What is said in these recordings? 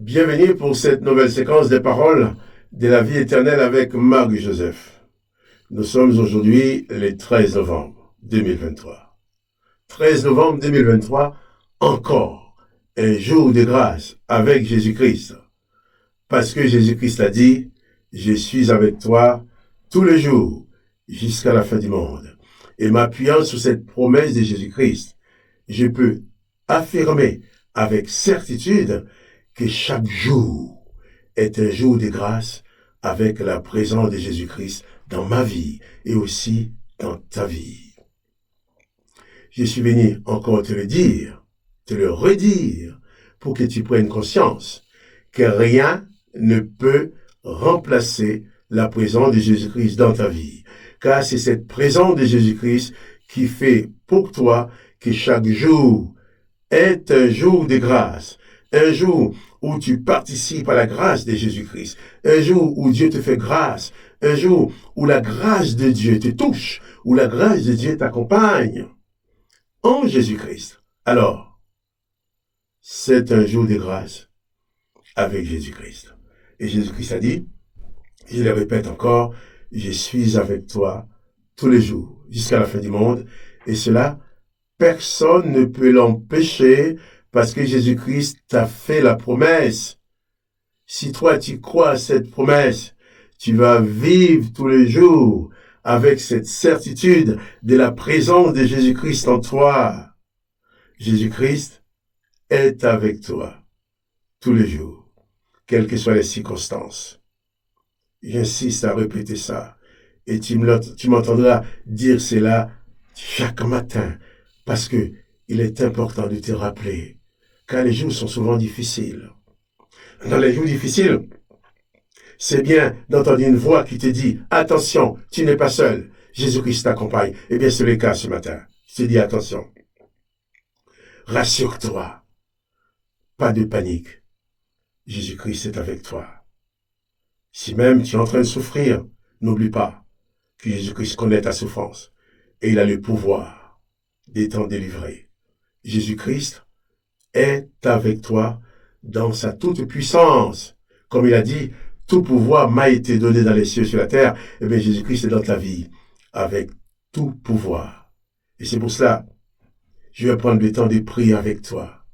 Bienvenue pour cette nouvelle séquence des paroles de la vie éternelle avec Marc Joseph. Nous sommes aujourd'hui le 13 novembre 2023. 13 novembre 2023, encore un jour de grâce avec Jésus-Christ. Parce que Jésus-Christ a dit, je suis avec toi tous les jours jusqu'à la fin du monde. Et m'appuyant sur cette promesse de Jésus-Christ, je peux affirmer avec certitude que chaque jour est un jour de grâce avec la présence de Jésus-Christ dans ma vie et aussi dans ta vie. Je suis venu encore te le dire, te le redire, pour que tu prennes conscience que rien ne peut remplacer la présence de Jésus-Christ dans ta vie. Car c'est cette présence de Jésus-Christ qui fait pour toi que chaque jour est un jour de grâce. Un jour où tu participes à la grâce de Jésus-Christ. Un jour où Dieu te fait grâce. Un jour où la grâce de Dieu te touche. Où la grâce de Dieu t'accompagne. En Jésus-Christ. Alors, c'est un jour de grâce avec Jésus-Christ. Et Jésus-Christ a dit, je le répète encore, je suis avec toi tous les jours jusqu'à la fin du monde. Et cela, personne ne peut l'empêcher parce que Jésus-Christ t'a fait la promesse. Si toi tu crois à cette promesse, tu vas vivre tous les jours avec cette certitude de la présence de Jésus-Christ en toi. Jésus-Christ est avec toi tous les jours, quelles que soient les circonstances. J'insiste à répéter ça et tu m'entendras dire cela chaque matin parce que il est important de te rappeler car les jours sont souvent difficiles. Dans les jours difficiles, c'est bien d'entendre une voix qui te dit « Attention, tu n'es pas seul, Jésus-Christ t'accompagne. » Eh bien, c'est le cas ce matin. Je te dis attention. Rassure-toi. Pas de panique. Jésus-Christ est avec toi. Si même tu es en train de souffrir, n'oublie pas que Jésus-Christ connaît ta souffrance et il a le pouvoir de t'en délivrer. Jésus-Christ est avec toi dans sa toute puissance. Comme il a dit, tout pouvoir m'a été donné dans les cieux et sur la terre. Eh bien, Jésus-Christ est dans ta vie avec tout pouvoir. Et c'est pour cela, je vais prendre le temps de prier avec toi.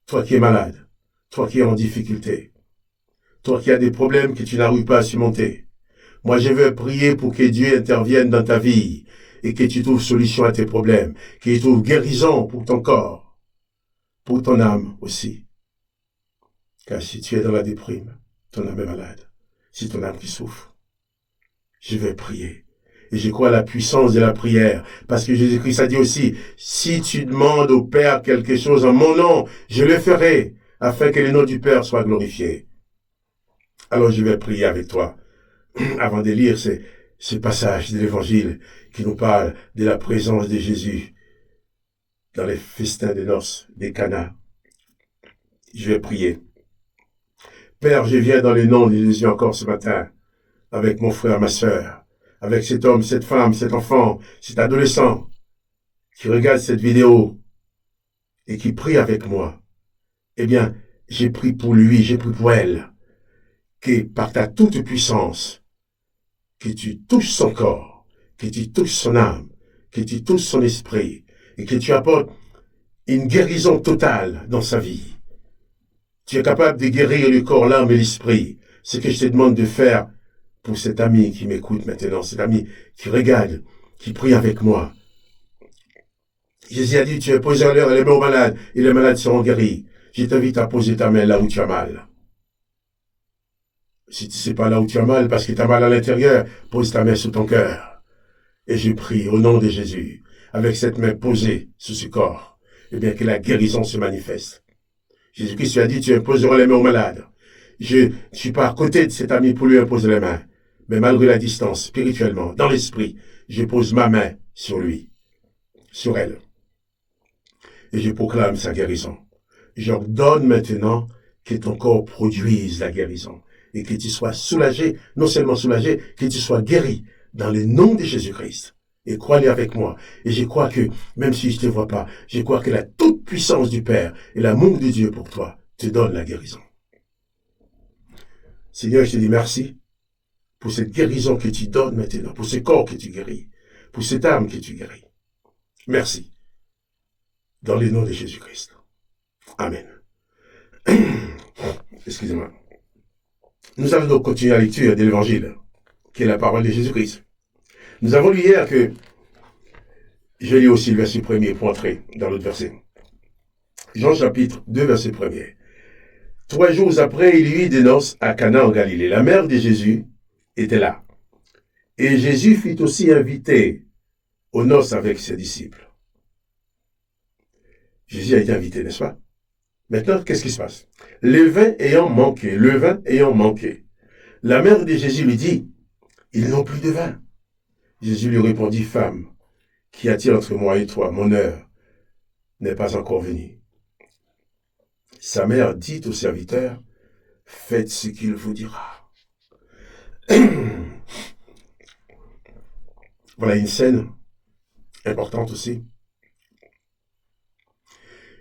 Toi qui es malade, toi qui es en difficulté, toi qui as des problèmes que tu n'arrives pas à surmonter. Moi, je veux prier pour que Dieu intervienne dans ta vie et que tu trouves solution à tes problèmes, que tu trouves guérison pour ton corps. Pour ton âme aussi. Car si tu es dans la déprime, ton âme est malade. Si ton âme qui souffre, je vais prier. Et je crois à la puissance de la prière. Parce que Jésus-Christ a dit aussi, si tu demandes au Père quelque chose en mon nom, je le ferai, afin que le nom du Père soit glorifié. Alors je vais prier avec toi, avant de lire ce passage de l'Évangile qui nous parle de la présence de Jésus dans les festins de noces des Cana. Je vais prier. Père, je viens dans le nom de Jésus encore ce matin, avec mon frère, ma sœur, avec cet homme, cette femme, cet enfant, cet adolescent, qui regarde cette vidéo et qui prie avec moi. Eh bien, j'ai prié pour lui, j'ai prié pour elle, que par ta toute puissance, que tu touches son corps, que tu touches son âme, que tu touches son esprit, et que tu apportes une guérison totale dans sa vie. Tu es capable de guérir le corps, l'âme et l'esprit. Ce que je te demande de faire pour cet ami qui m'écoute maintenant, cet ami qui regarde, qui prie avec moi. Jésus a dit, tu imposeras les mains aux malades et les malades seront guéris. Je t'invite à poser ta main là où tu as mal. Si tu ne sais pas là où tu as mal, parce que tu as mal à l'intérieur, pose ta main sur ton cœur. Et je prie au nom de Jésus, avec cette main posée sur ce corps, eh bien que la guérison se manifeste. Jésus-Christ a dit, tu imposeras les mains aux malades. Je ne suis pas à côté de cet ami pour lui imposer les mains, mais malgré la distance, spirituellement, dans l'esprit, je pose ma main sur lui, sur elle. Et je proclame sa guérison. J'ordonne maintenant que ton corps produise la guérison et que tu sois soulagé, non seulement soulagé, que tu sois guéri dans le nom de Jésus-Christ. Et crois-le avec moi. Et je crois que, même si je ne te vois pas, je crois que la toute puissance du Père et l'amour de Dieu pour toi te donne la guérison. Seigneur, je te dis merci pour cette guérison que tu donnes maintenant, pour ce corps que tu guéris, pour cette âme que tu guéris. Merci. Dans le nom de Jésus-Christ. Amen. Excusez-moi. Nous allons donc continuer la lecture de l'Évangile, qui est la parole de Jésus-Christ. Nous avons lu hier que, je lis aussi le verset 1er pour entrer dans l'autre verset. Jean chapitre 2, verset 1er. 3 jours après, il y eut des noces à Cana en Galilée. La mère de Jésus était là. Et Jésus fut aussi invité aux noces avec ses disciples. Jésus a été invité, n'est-ce pas? Maintenant, qu'est-ce qui se passe? Le vin ayant manqué, la mère de Jésus lui dit, ils n'ont plus de vin. Jésus lui répondit, femme, qu'y a-t-il entre moi et toi? Mon heure n'est pas encore venue. Sa mère dit au serviteur, faites ce qu'il vous dira. Voilà une scène importante aussi.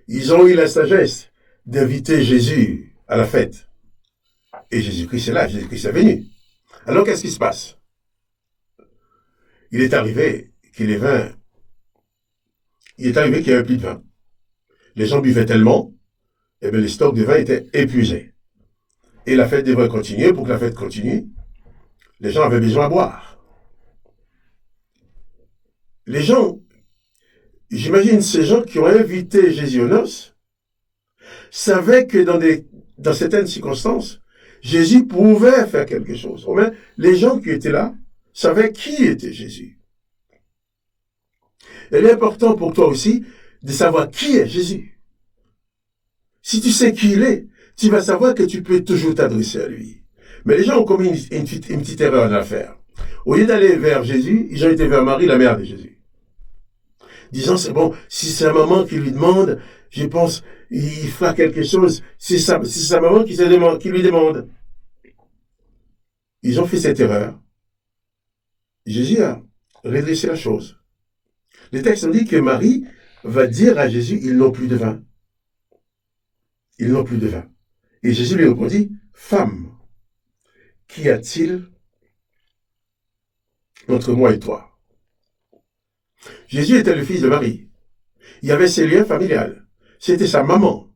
Ils ont eu la sagesse d'inviter Jésus à la fête. Et Jésus-Christ est là, Jésus-Christ est venu. Alors qu'est-ce qui se passe? Il est arrivé qu'il y avait plus de vin. Les gens buvaient tellement, et bien les stocks de vin étaient épuisés. Et la fête devrait continuer. Pour que la fête continue, les gens avaient besoin à boire. Les gens, j'imagine ces gens qui ont invité Jésus aux noces, savaient que dans certaines circonstances, Jésus pouvait faire quelque chose. Au moins, les gens qui étaient là savaient qui était Jésus. Il est important pour toi aussi de savoir qui est Jésus. Si tu sais qui il est, tu vas savoir que tu peux toujours t'adresser à lui. Mais les gens ont commis une petite erreur dans l'affaire. Au lieu d'aller vers Jésus, ils ont été vers Marie, la mère de Jésus. Disant, c'est bon, si c'est sa maman qui lui demande, je pense, il fera quelque chose. C'est sa maman qui lui demande. Ils ont fait cette erreur. Jésus a redressé la chose. Le texte nous dit que Marie va dire à Jésus, ils n'ont plus de vin. Ils n'ont plus de vin. Et Jésus lui répondit, femme, qu'y a-t-il entre moi et toi? Jésus était le fils de Marie. Il y avait ses liens familiaux. C'était sa maman.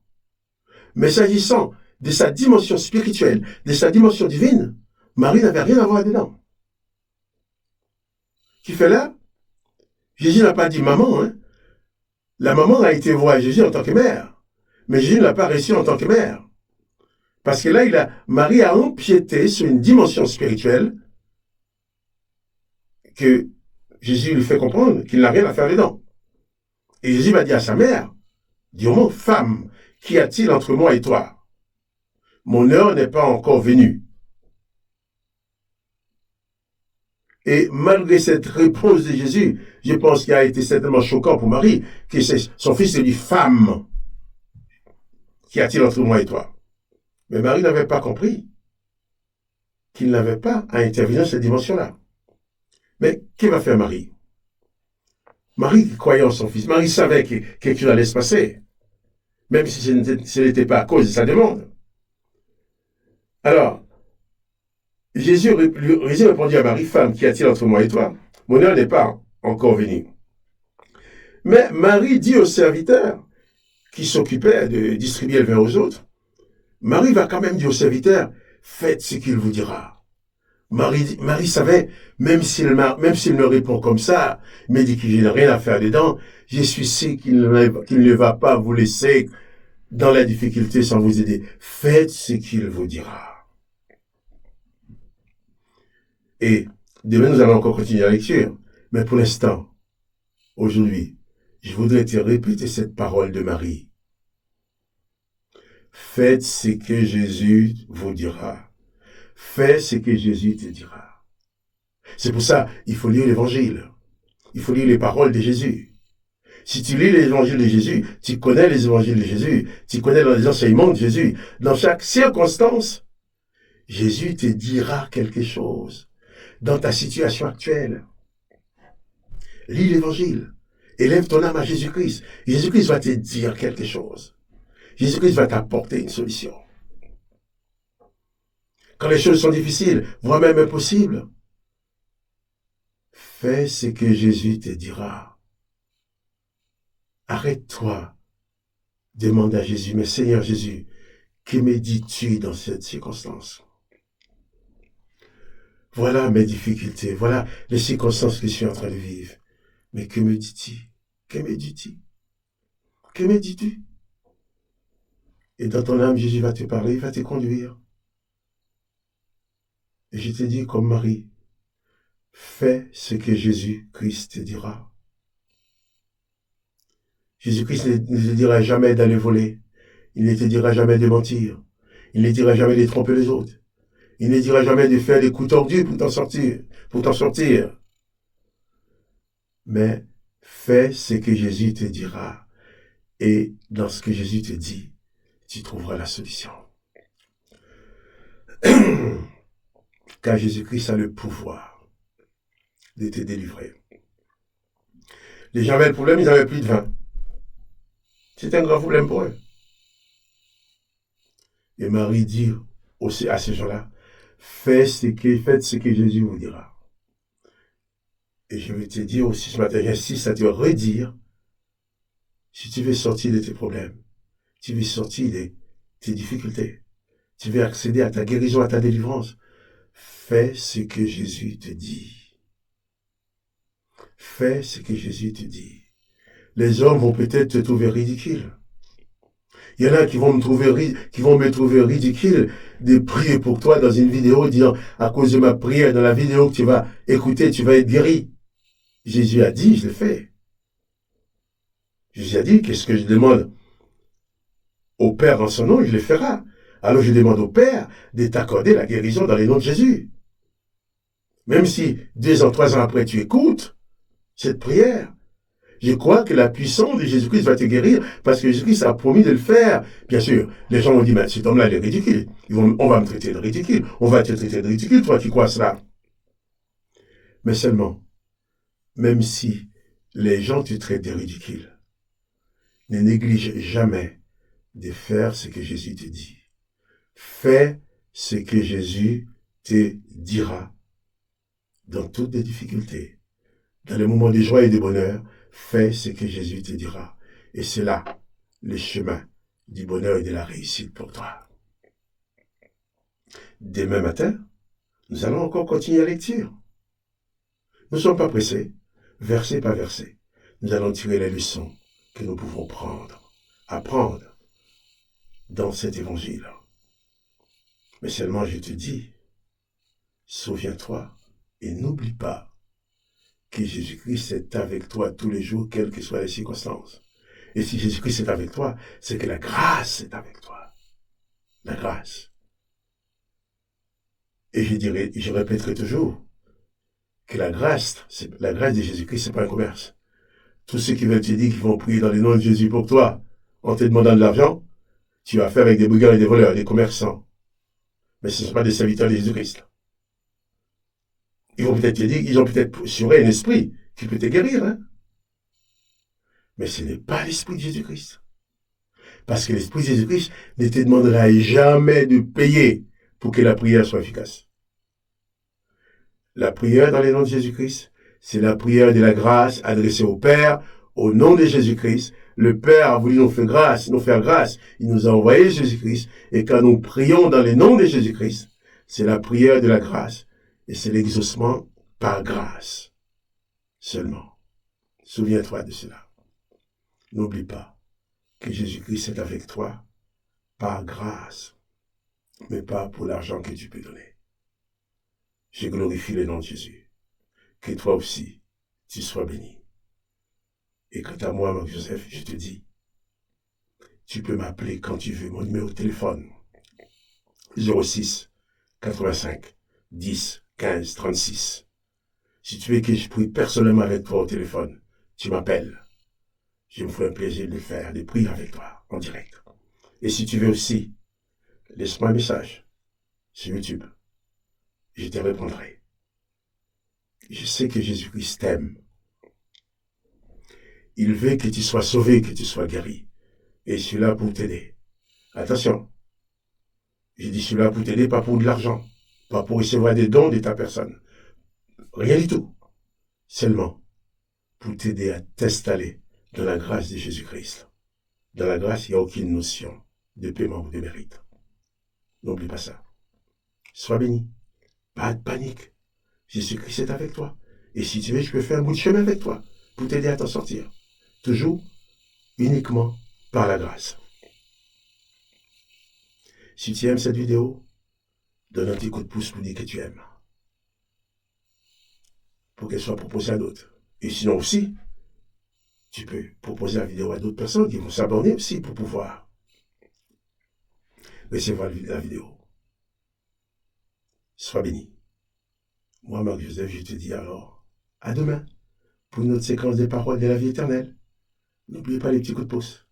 Mais s'agissant de sa dimension spirituelle, de sa dimension divine, Marie n'avait rien à voir dedans. Qui fait là? Jésus n'a pas dit maman. Hein? La maman a été voir Jésus en tant que mère. Mais Jésus ne l'a pas reçu en tant que mère. Parce que là, Marie a empiété sur une dimension spirituelle que Jésus lui fait comprendre qu'il n'a rien à faire dedans. Et Jésus va dire à sa mère, dis au mot, femme, qu'y a-t-il entre moi et toi? Mon heure n'est pas encore venue. Et malgré cette réponse de Jésus, je pense qu'il a été certainement choquant pour Marie, que son fils lui dit, femme, qu'y a-t-il entre moi et toi? Mais Marie n'avait pas compris qu'il n'avait pas à intervenir dans cette dimension-là. Mais que va faire Marie? Marie croyait en son fils. Marie savait que quelque chose allait se passer, même si ce n'était pas à cause de sa demande. Alors, Jésus répondit à Marie, femme, qu'y a-t-il entre moi et toi? Mon heure n'est pas encore venue. Mais Marie dit au serviteur qui s'occupait de distribuer le vin aux autres, Marie va quand même dire au serviteur, faites ce qu'il vous dira. Marie savait, même s'il me répond comme ça, il me dit qu'il n'a rien à faire dedans, je suis sûr qu'il ne va pas vous laisser dans la difficulté sans vous aider. Faites ce qu'il vous dira. Et demain, nous allons encore continuer la lecture. Mais pour l'instant, aujourd'hui, je voudrais te répéter cette parole de Marie. Faites ce que Jésus vous dira. Fais ce que Jésus te dira. C'est pour ça, il faut lire l'évangile. Il faut lire les paroles de Jésus. Si tu lis l'évangile de Jésus, tu connais les évangiles de Jésus, tu connais les enseignements de Jésus. Dans chaque circonstance, Jésus te dira quelque chose dans ta situation actuelle. Lis l'évangile. Élève ton âme à Jésus-Christ. Jésus-Christ va te dire quelque chose. Jésus-Christ va t'apporter une solution. quand les choses sont difficiles, voire même impossibles, fais ce que Jésus te dira. Arrête-toi, demande à Jésus, mais Seigneur Jésus, que me dis-tu dans cette circonstance? Voilà mes difficultés, voilà les circonstances que je suis en train de vivre. Mais que me dis-tu? Que me dis-tu? Que me dis-tu? Et dans ton âme, Jésus va te parler, il va te conduire. Et je te dis comme Marie, fais ce que Jésus-Christ te dira. Jésus-Christ ne te dira jamais d'aller voler. Il ne te dira jamais de mentir. Il ne te dira jamais de tromper les autres. Il ne te dira jamais de faire des coups tordus pour t'en sortir. Mais fais ce que Jésus te dira. Et dans ce que Jésus te dit, tu trouveras la solution. Car Jésus-Christ a le pouvoir de te délivrer. Les gens avaient le problème, ils n'avaient plus de vin. C'était un grand problème pour eux. Et Marie dit aussi à ces gens-là, faites ce que Jésus vous dira. Et je vais te dire aussi ce matin, j'insiste à te redire, si tu veux sortir de tes problèmes, tu veux sortir de tes difficultés, tu veux accéder à ta guérison, à ta délivrance, fais ce que Jésus te dit. Fais ce que Jésus te dit. Les hommes vont peut-être te trouver ridicule. Il y en a qui vont me trouver ridicule de prier pour toi dans une vidéo, disant, à cause de ma prière, dans la vidéo que tu vas écouter, tu vas être guéri. Jésus a dit, je le fais. Jésus a dit, qu'est-ce que je demande au Père en son nom, il le fera. Alors je demande au Père de t'accorder la guérison dans le nom de Jésus. Même si 2 ans, 3 ans après, tu écoutes cette prière, je crois que la puissance de Jésus-Christ va te guérir parce que Jésus-Christ a promis de le faire. Bien sûr, les gens vont dire, mais cet homme-là, il est ridicule. On va me traiter de ridicule. On va te traiter de ridicule, toi qui crois cela. Mais seulement, même si les gens te traitent de ridicule, ne néglige jamais de faire ce que Jésus te dit. Fais ce que Jésus te dira dans toutes les difficultés. Dans les moments de joie et de bonheur, fais ce que Jésus te dira. Et c'est là le chemin du bonheur et de la réussite pour toi. Demain matin, nous allons encore continuer la lecture. Nous ne sommes pas pressés, verset par verset. Nous allons tirer les leçons que nous pouvons apprendre dans cet évangile. Mais seulement je te dis, souviens-toi et n'oublie pas que Jésus-Christ est avec toi tous les jours, quelles que soient les circonstances. Et si Jésus-Christ est avec toi, c'est que la grâce est avec toi. La grâce. Et je répéterai toujours que la grâce de Jésus-Christ, c'est pas un commerce. Tous ceux qui veulent te dire qu'ils vont prier dans le nom de Jésus pour toi, en te demandant de l'argent, tu vas faire avec des brigands et des voleurs, des commerçants. Mais ce ne sont pas des serviteurs de Jésus-Christ. Ils vont peut-être te dire, ils ont peut-être sur un esprit qui peut te guérir, hein. Mais ce n'est pas l'esprit de Jésus-Christ. Parce que l'esprit de Jésus-Christ ne te demandera jamais de payer pour que la prière soit efficace. La prière dans le nom de Jésus-Christ, c'est la prière de la grâce adressée au Père, au nom de Jésus-Christ. Le Père a voulu nous faire grâce. Il nous a envoyé Jésus-Christ. Et quand nous prions dans le nom de Jésus-Christ, c'est la prière de la grâce. Et c'est l'exaucement par grâce. Seulement. Souviens-toi de cela. N'oublie pas que Jésus-Christ est avec toi par grâce, mais pas pour l'argent que tu peux donner. Je glorifie le nom de Jésus. Que toi aussi, tu sois béni. Et quant à moi, Marc-Joseph, je te dis, tu peux m'appeler quand tu veux. Mon numéro de téléphone, 06 85 10 15 36. Si tu veux que je prie personnellement avec toi au téléphone, tu m'appelles. Je me ferai un plaisir de le faire, de prier avec toi en direct. Et si tu veux aussi, laisse-moi un message sur YouTube. Je te répondrai. Je sais que Jésus-Christ t'aime. Il veut que tu sois sauvé, que tu sois guéri. Et je suis là pour t'aider. Attention, J'ai dit cela pour t'aider, pas pour de l'argent, pas pour recevoir des dons de ta personne. Rien du tout. Seulement pour t'aider à t'installer dans la grâce de Jésus-Christ. Dans la grâce, il n'y a aucune notion de paiement ou de mérite. N'oublie pas ça. Sois béni. Pas de panique. Jésus-Christ est avec toi. Et si tu veux, je peux faire un bout de chemin avec toi pour t'aider à t'en sortir. Toujours, uniquement par la grâce. Si tu aimes cette vidéo, donne un petit coup de pouce pour dire que tu aimes. Pour qu'elle soit proposée à d'autres. Et sinon aussi, tu peux proposer la vidéo à d'autres personnes qui vont s'abonner aussi pour pouvoir recevoir la vidéo. Sois béni. Moi, Marc-Joseph, je te dis alors, à demain pour une autre séquence des paroles de la vie éternelle. N'oubliez pas les petits coups de pouce.